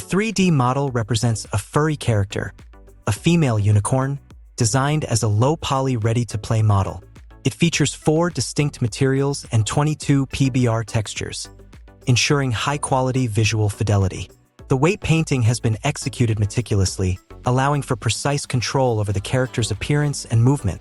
3D model represents a furry character, a female unicorn, designed as a low-poly ready-to-play model. It features 4 distinct materials and 22 PBR textures, ensuring high-quality visual fidelity. The weight painting has been executed meticulously, allowing for precise control over the character's appearance and movement.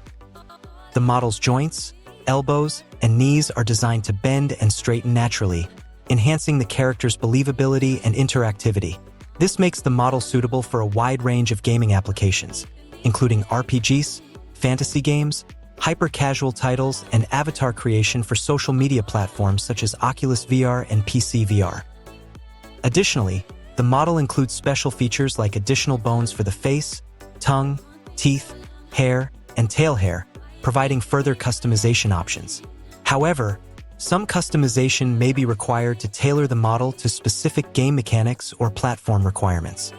The model's joints, elbows, and knees are designed to bend and straighten naturally, enhancing the character's believability and interactivity. This makes the model suitable for a wide range of gaming applications, including RPGs, fantasy games, hyper-casual titles, and avatar creation for social media platforms such as Oculus VR and PC VR. Additionally, the model includes special features like additional bones for the face, tongue, teeth, hair, and tail hair, providing further customization options. However, some customization may be required to tailor the model to specific game mechanics or platform requirements.